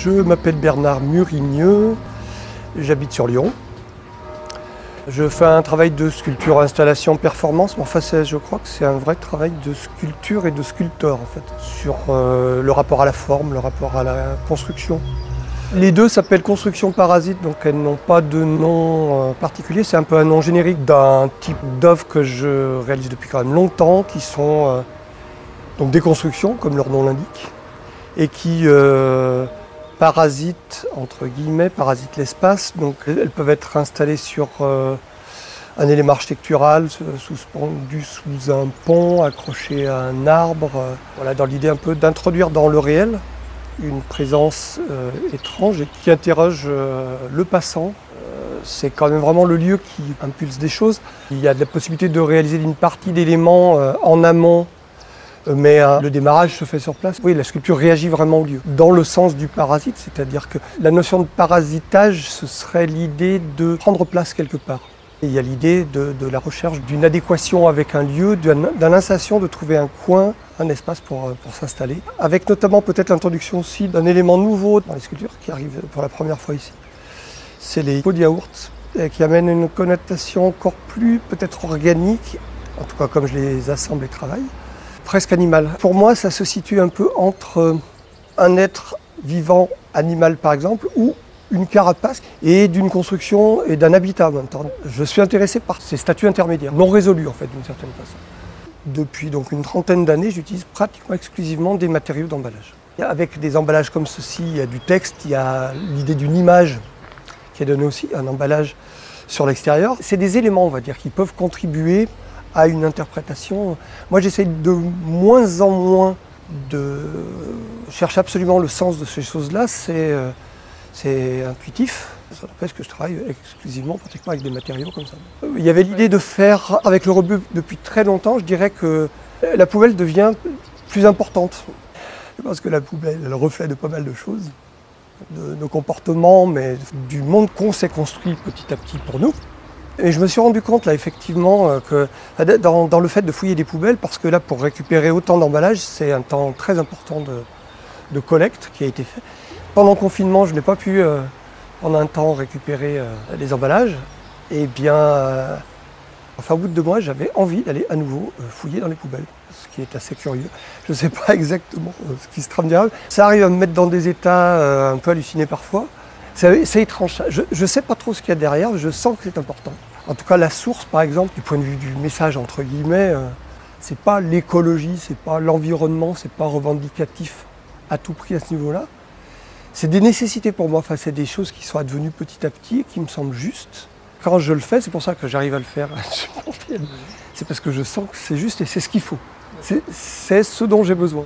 Je m'appelle Bernard Murigneux, j'habite sur Lyon. Je fais un travail de sculpture, installation, performance, mais enfin je crois que c'est un vrai travail de sculpture et de sculpteur en fait, sur le rapport à la forme, le rapport à la construction. Les deux s'appellent construction parasite, donc elles n'ont pas de nom particulier, c'est un peu un nom générique d'un type d'œuvre que je réalise depuis quand même longtemps, qui sont donc des constructions, comme leur nom l'indique, et qui parasitent, entre guillemets, parasitent l'espace. Donc elles peuvent être installées sur un élément architectural, suspendu sous un pont, accroché à un arbre. Voilà, dans l'idée un peu d'introduire dans le réel une présence étrange et qui interroge le passant. C'est quand même vraiment le lieu qui impulse des choses. Il y a de la possibilité de réaliser une partie d'éléments en amont, mais le démarrage se fait sur place. Oui, la sculpture réagit vraiment au lieu, dans le sens du parasite, c'est-à-dire que la notion de parasitage, ce serait l'idée de prendre place quelque part. Et il y a l'idée de la recherche d'une adéquation avec un lieu, d'une installation, de trouver un coin, un espace pour s'installer, avec notamment peut-être l'introduction aussi d'un élément nouveau dans les sculptures qui arrive pour la première fois ici. C'est les pots de yaourt qui amènent une connotation encore plus peut-être organique, en tout cas comme je les assemble et travaille, presque animal. Pour moi, ça se situe un peu entre un être vivant animal par exemple, ou une carapace, et d'une construction et d'un habitat en même temps. Je suis intéressé par ces statuts intermédiaires, non résolus en fait d'une certaine façon. Depuis donc une trentaine d'années, j'utilise pratiquement exclusivement des matériaux d'emballage. Avec des emballages comme ceci, il y a du texte, il y a l'idée d'une image qui est donnée aussi, un emballage sur l'extérieur. C'est des éléments, on va dire, qui peuvent contribuer à une interprétation. Moi, j'essaie de moins en moins de chercher absolument le sens de ces choses-là. C'est intuitif. Ça n'empêche que je travaille exclusivement, pratiquement avec des matériaux comme ça. Il y avait l'idée de faire, avec le rebut depuis très longtemps, je dirais que la poubelle devient plus importante. Je pense que la poubelle, elle reflète pas mal de choses, de nos comportements, mais du monde qu'on s'est construit petit à petit pour nous. Et je me suis rendu compte là effectivement que dans le fait de fouiller des poubelles, parce que là pour récupérer autant d'emballages, c'est un temps très important de collecte qui a été fait. Pendant le confinement, je n'ai pas pu pendant un temps récupérer les emballages. Et bien, enfin, au bout de 2 mois, j'avais envie d'aller à nouveau fouiller dans les poubelles, ce qui est assez curieux. Je ne sais pas exactement ce qui se trame derrière. Ça arrive à me mettre dans des états un peu hallucinés parfois. C'est étrange. Je ne sais pas trop ce qu'il y a derrière, je sens que c'est important. En tout cas, la source, par exemple, du point de vue du message, entre guillemets, c'est pas l'écologie, c'est pas l'environnement, c'est pas revendicatif à tout prix à ce niveau-là. C'est des nécessités pour moi, enfin, c'est des choses qui sont advenues petit à petit et qui me semblent justes. Quand je le fais, c'est pour ça que j'arrive à le faire. C'est parce que je sens que c'est juste et c'est ce qu'il faut. C'est ce dont j'ai besoin.